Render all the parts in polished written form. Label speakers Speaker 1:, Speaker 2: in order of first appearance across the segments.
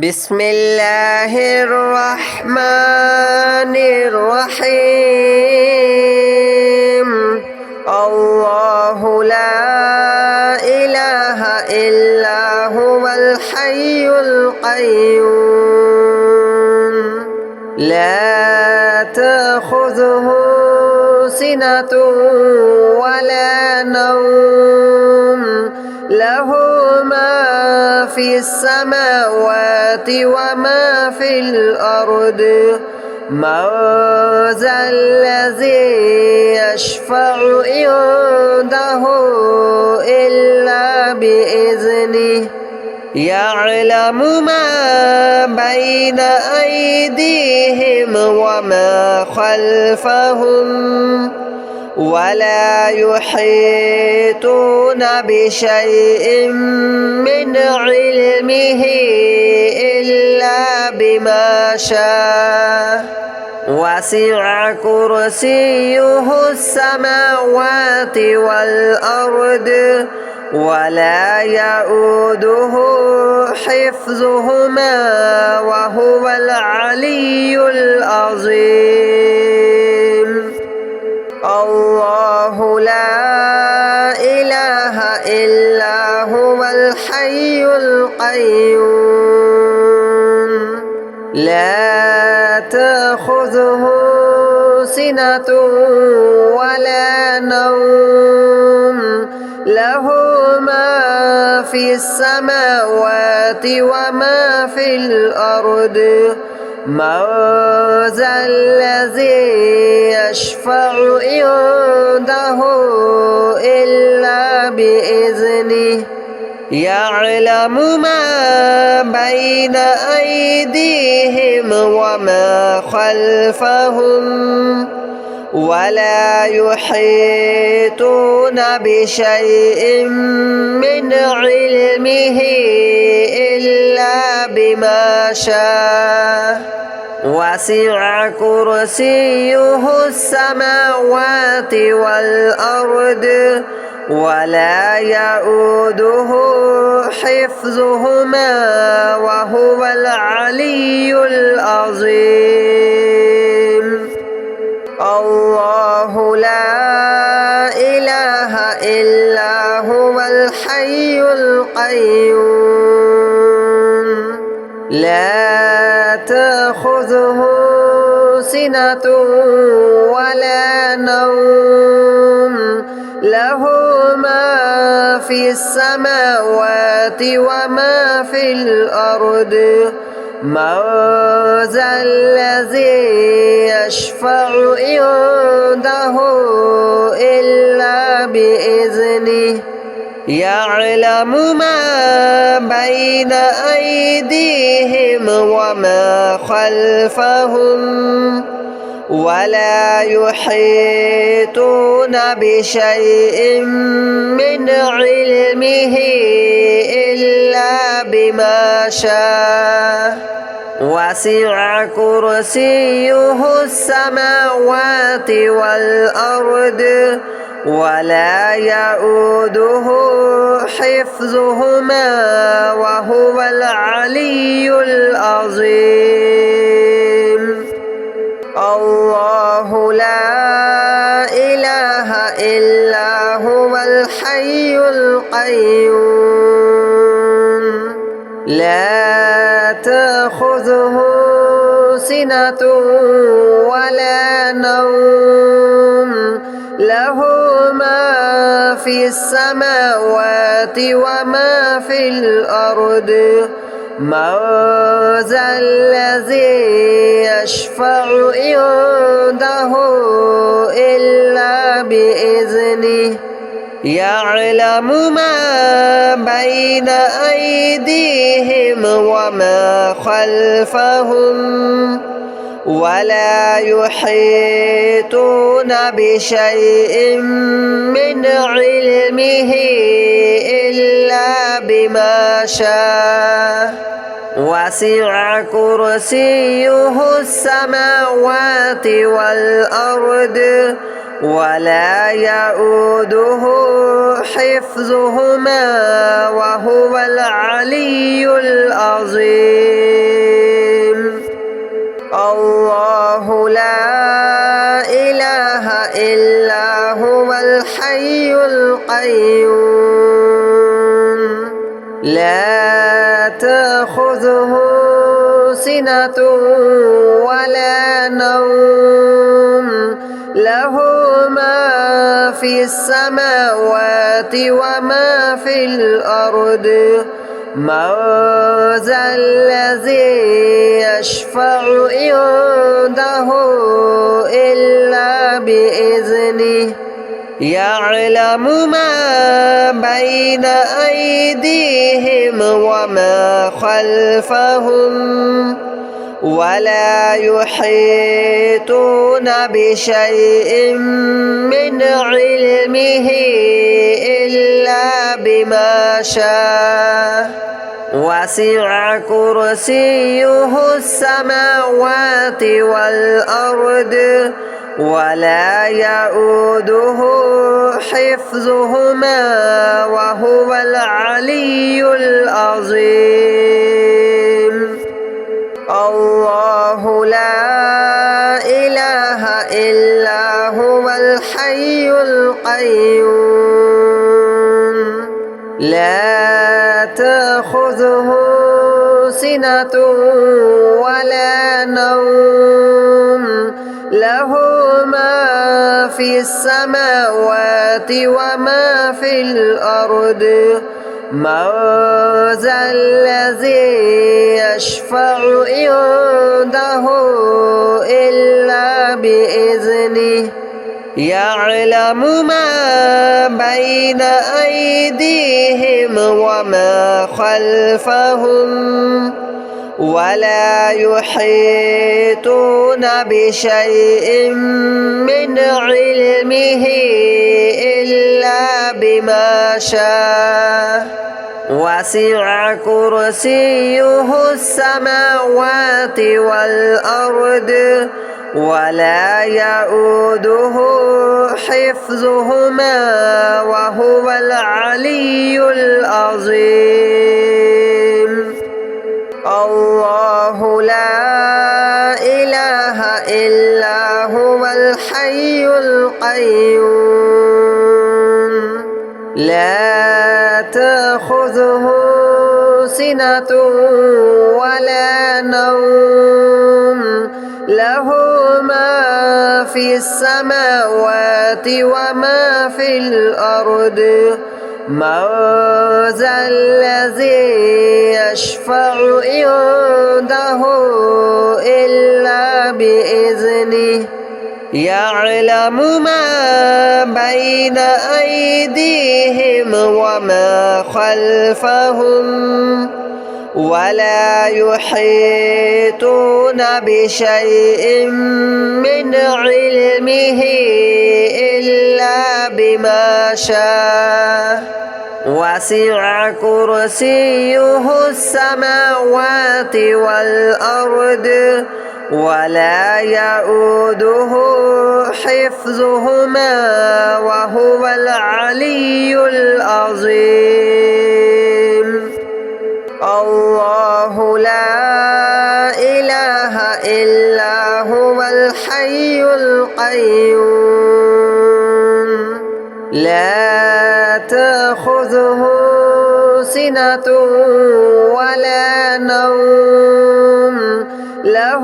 Speaker 1: بسم الله الرحمن الرحيم الله لا إله إلا هو الحي القيوم لا تأخذه سنة ولا نوم له ما في السماوات وما في الأرض من ذا الذي يشفع عنده إلا بإذنه يعلم ما بين أيديهم وما خلفهم ولا يحيطون بشيء من علمه إلا بما شاء وسع كرسيه السماوات والأرض ولا يؤوده حفظهما وهو العلي العظيم الله لا إله إلا هو الحي القيوم لا تأخذه سنة ولا نوم له ما في السماوات وما في الأرض من ذا الذي يشفع عنده إلا بإذنه يعلم ما بين أيديهم وما خلفهم ولا يحيطون بشيء من علمه إلا بما شاء وسع كرسيه السماوات والأرض ولا يؤوده حفظهما وهو العلي العظيم الله لا إله إلا هو الحي القيوم لا تأخذه سنة ولا نوم له ما في السماوات وما في الأرض من ذا الذي يشفع عنده إلا بإذنه يعلم ما بين أيديهم وما خلفهم ولا يحيطون بشيء من علمه إلا بما شاء وسع كرسيه السماوات والأرض ولا يؤوده حفظهما وهو العلي العظيم الله لا إله إلا هو الحي القيوم لا تأخذه سنة ولا نوم له ما في السماوات وما في الأرض من ذا الذي يشفع عنده إلا بإذنه يعلم ما بين أيديهم وما خلفهم ولا يحيطون بشيء من علمه إلا بما شاء وسع كرسيه السماوات والأرض ولا يؤوده حفظهما وهو العلي العظيم. القيوم لا تأخذه سنة ولا نوم له ما في السماوات وما في الأرض من ذا الذي يشفع عنده إلا بإذنه يعلم ما بين أيديهم وما خلفهم ولا يحيطون بشيء من علمه إلا بما شاء وسع كرسيه السماوات والأرض ولا يؤوده حفظهما وهو العلي العظيم الله لا إله إلا هو الحي القيوم لا تأخذه سنة ولا نوم له ما في السماوات وما في الأرض من ذا الذي يشفع عنده إلا بإذنه يعلم ما بين أيديهم وما خلفهم ولا يحيطون بشيء من علمه إلا بما شاء وسع كرسيه السماوات والأرض ولا يؤوده حفظهما وهو العلي العظيم الله لا إله إلا هو الحي القيوم لا تأخذه سنة ولا نوم له ما في السماوات وما في الأرض من ذا الذي يشفع عنده إلا بإذنه يعلم ما بين أيديهم وما خلفهم ولا يحيطون بشيء من علمه إلا بما شاء وسع كرسيه السماوات والأرض ولا يؤوده حفظهما وهو العلي العظيم الله لا إله إلا هو الحي القيوم لا تأخذه سنة ولا نوم له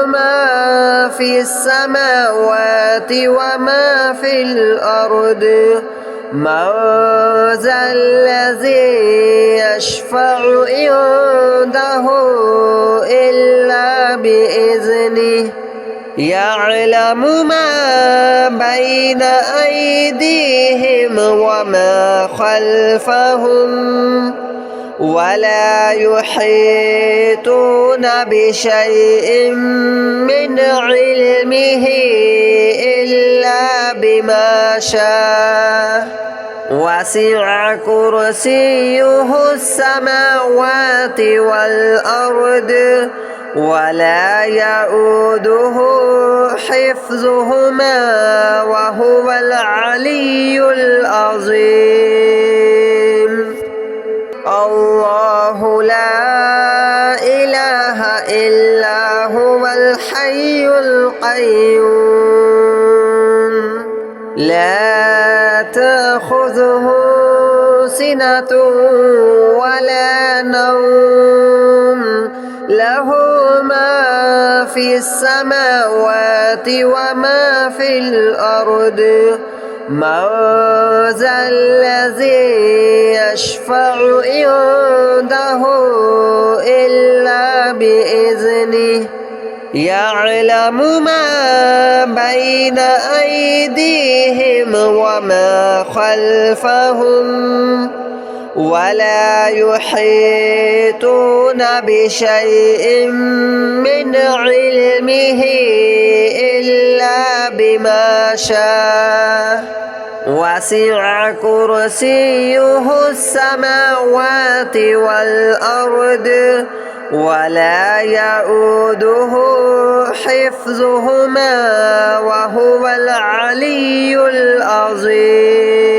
Speaker 1: ما في السماوات وما في الأرض من ذا الذي يشفع عنده إلا بإذنه يعلم ما بين أيديهم وما خلفهم ولا يحيطون بشيء من علمه إلا بما شاء وسع كرسيه السماوات والأرض ولا يؤوده حفظهما وهو العلي العظيم الله لا إله إلا هو الحي القيوم لا تأخذه سنة ولا نوم له ما في السماوات وما في الأرض من ذا الذي يشفع عنده إلا بإذنه يعلم ما بين أيديهم وما خلفهم ولا يحيطون بشيء من علمه إلا بما شاء وسع كرسيه السماوات والأرض ولا يؤوده حفظهما وهو العلي العظيم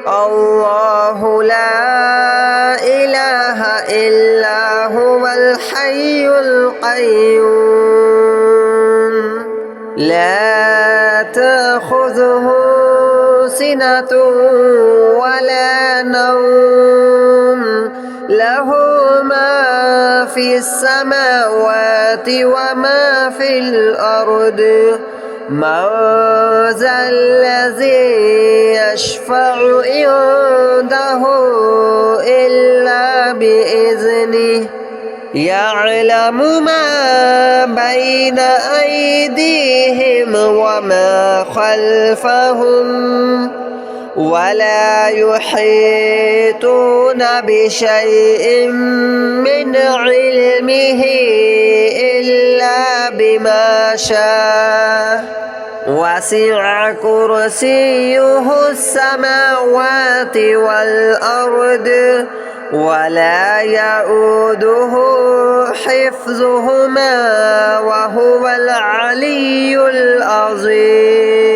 Speaker 1: الله لا إله إلا هو الحي القيوم لا تأخذه سنة ولا نوم له ما في السماوات وما في الأرض من ذا الذي يشفع عنده إلا بإذنه يعلم ما بين أيديهم وما خلفهم ولا يحيطون بشيء من علمه إلا بما شاء وسع كرسيه السماوات والأرض ولا يؤوده حفظهما وهو العلي العظيم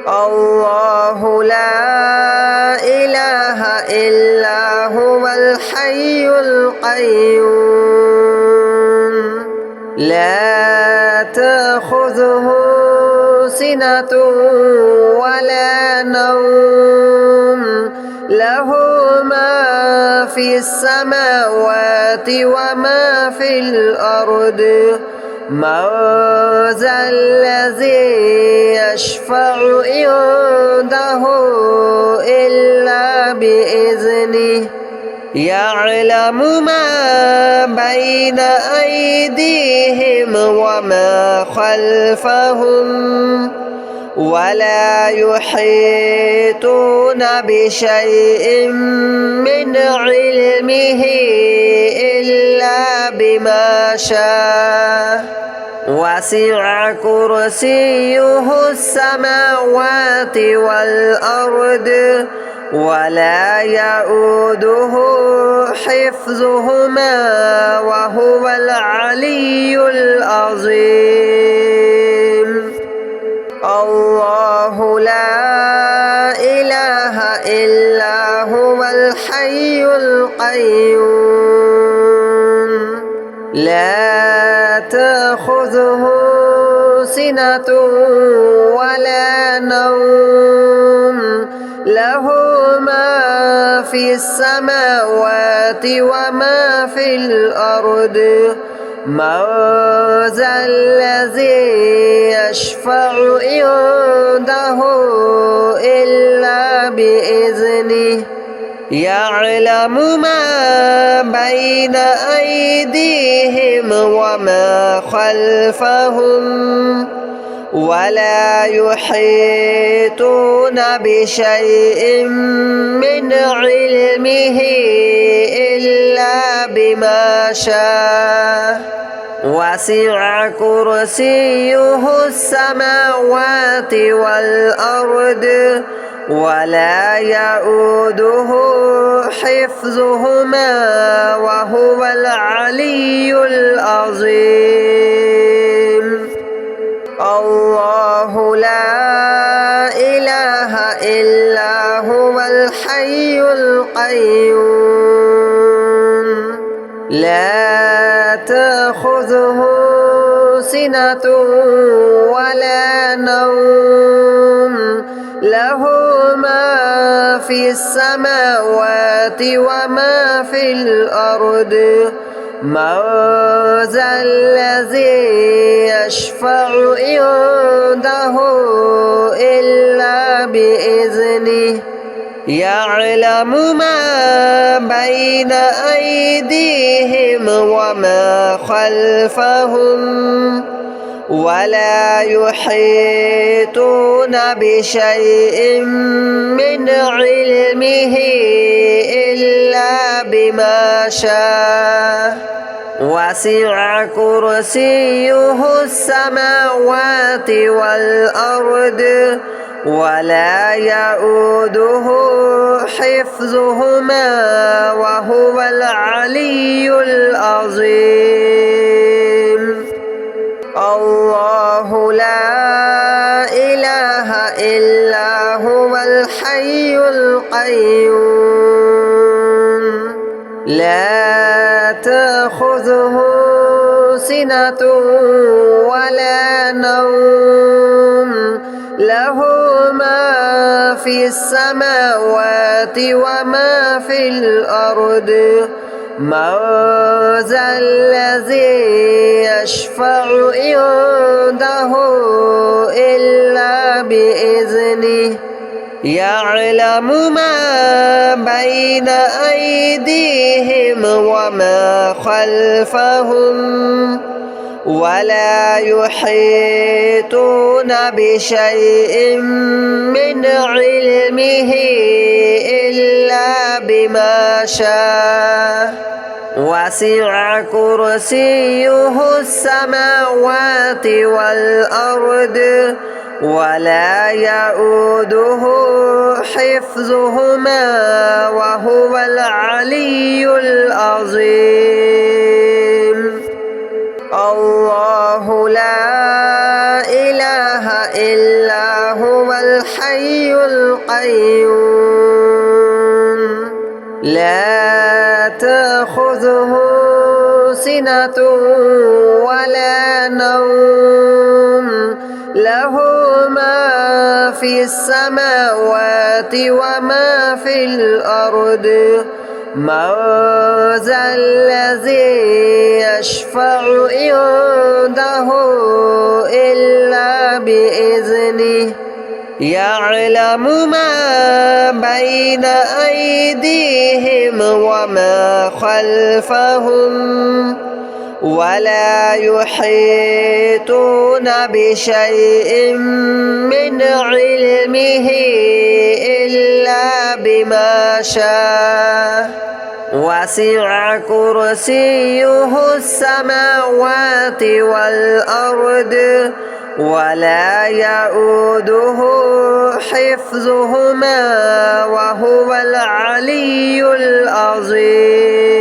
Speaker 1: الله لا إله إلا هو الحي القيوم لا تأخذه سنة ولا نوم له ما في السماوات وما في الأرض من ذا الذي يشفع عنده إلا بإذنه يعلم ما بين أيديهم وما خلفهم ولا يحيطون بشيء من علمه إلا بما شاء وسع كرسيه السماوات والأرض ولا يؤوده حفظهما وهو العلي العظيم الله لا إله إلا هو الحي القيوم لا تأخذه سنة ولا نوم له ما في السماوات وما في الأرض من ذا الذي يشفع عنده إلا بإذنه يعلم ما بين أيديهم وما خلفهم ولا يحيطون بشيء من علمه إلا بما شاء وسع كرسيه السماوات والأرض ولا يؤوده حفظهما وهو العلي العظيم الله لا إله إلا هو الحي القيوم لا تأخذه سنة ولا نوم له ما في السماوات وما في الأرض من ذا الذي يشفع عنده إلا بإذنه يعلم ما بين أيديهم وما خلفهم ولا يحيطون بشيء من علمه إلا بما شاء وسع كرسيه السماوات والأرض ولا يؤوده حفظهما وهو العلي العظيم الله لا إله إلا هو الحي القيوم لا تأخذه سنة ولا نوم له ما في السماوات وما في الأرض من ذا الذي يشفع عنده إلا بإذنه يعلم ما بين أيديهم وما خلفهم ولا يحيطون بشيء من علمه إلا بما شاء وسع كرسيه السماوات والأرض ولا يؤوده حفظهما وهو العلي العظيم الله لا إله إلا هو الحي القيوم لا تأخذه سنة ولا نوم له ما في السماوات وما في الأرض من ذا الذي يشفع عنده إلا بإذنه يعلم ما بين أيديهم وما خلفهم ولا يحيطون بشيء من علمه إلا بما شاء وسع كرسيه السماوات والأرض ولا يؤوده حفظهما وهو العلي العظيم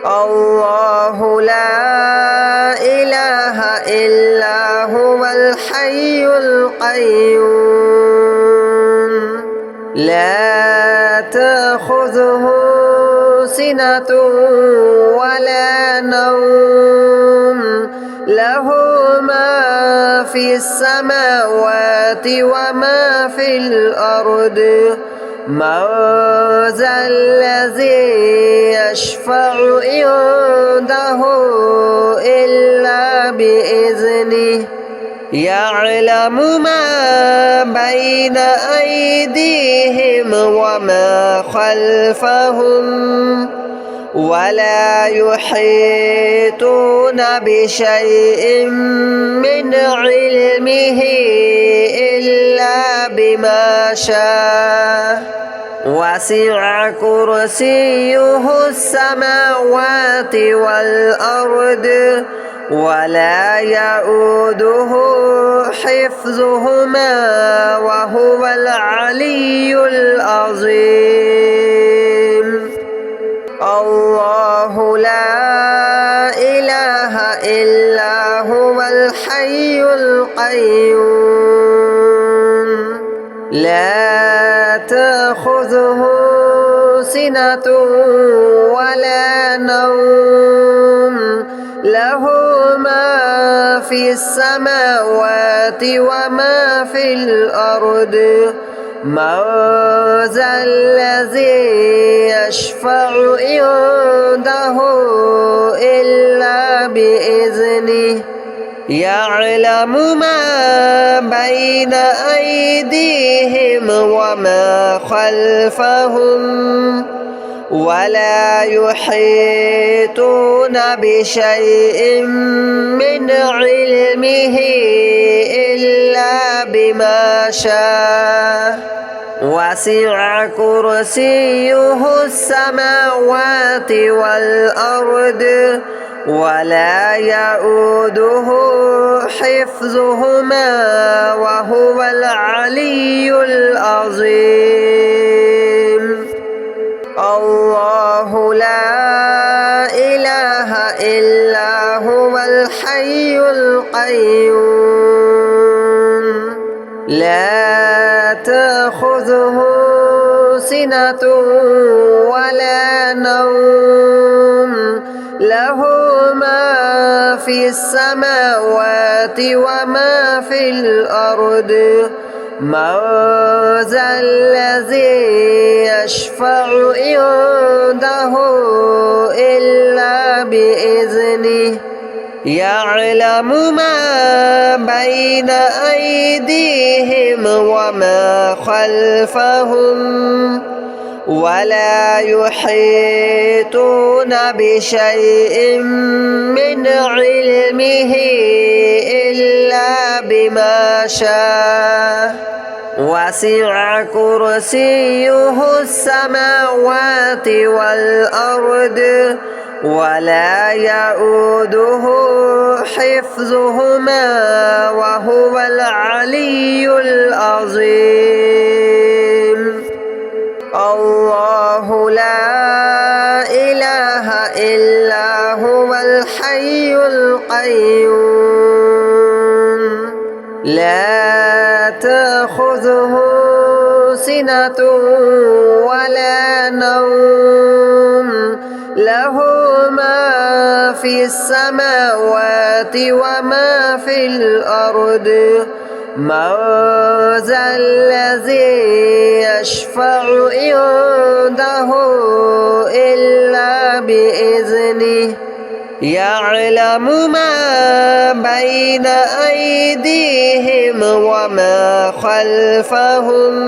Speaker 1: الله لا إله إلا هو الحي القيوم لا تأخذه سنة ولا نوم له ما في السماوات وما في الأرض من ذا الذي يشفع عنده إلا بإذنه يعلم ما بين أيديهم وما خلفهم ولا يحيطون بشيء من علمه إلا بما شاء وسع كرسيه السماوات والأرض ولا يؤوده حفظهما وهو العلي العظيم الله لا إله إلا هو الحي القيوم لا تأخذه سنة ولا نوم له ما في في السماوات وما في الأرض من ذا الذي يشفع عنده إلا بإذنه يعلم ما بين أيديهم وما خلفهم ولا يحيطون بشيء من علمه إلا بما شاء وسع كرسيه السماوات والأرض ولا يؤوده حفظهما وهو العلي العظيم الله لا إله إلا هو الحي القيوم لا تأخذه سنة ولا نوم له ما في السماوات وما في الأرض من ذا الذي يشفع عنده إلا بإذنه يعلم ما بين أيديهم وما خلفهم ولا يحيطون بشيء من علمه إلا بما شاء وسع كرسيه السماوات والأرض ولا يؤوده حفظهما وهو العلي العظيم الله لا إله إلا هو الحي القيوم لا تأخذه سنة ولا نوم له ما في السماوات وما في الأرض من ذا الذي يشفع عنده إلا بإذنه يعلم ما بين أيديهم وما خلفهم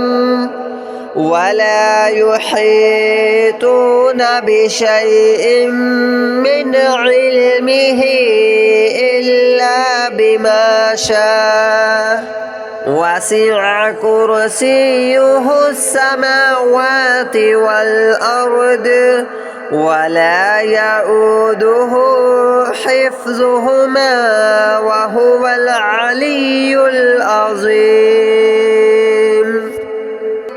Speaker 1: ولا يحيطون بشيء من علمه إلا بما شاء وسع كرسيه السماوات والأرض ولا يؤوده حفظهما وهو العلي العظيم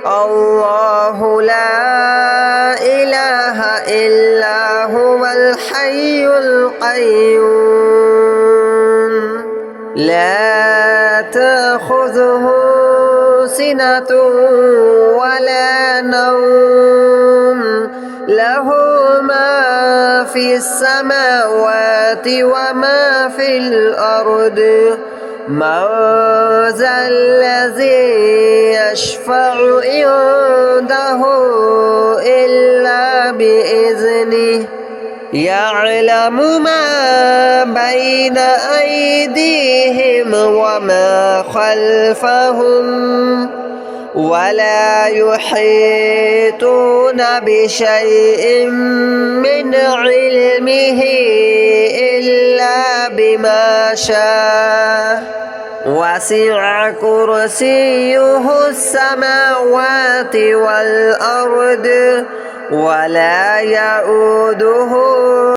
Speaker 1: الله لا إله إلا هو الحي القيوم لا تأخذه سنة ولا نوم له ما في السماوات وما في الأرض من ذا الذي يشفع عنده إلا بإذنه يعلم ما بين أيديهم وما خلفهم ولا يحيطون بشيء من علمه إلا بما شاء وسع كرسيه السماوات والأرض ولا يؤوده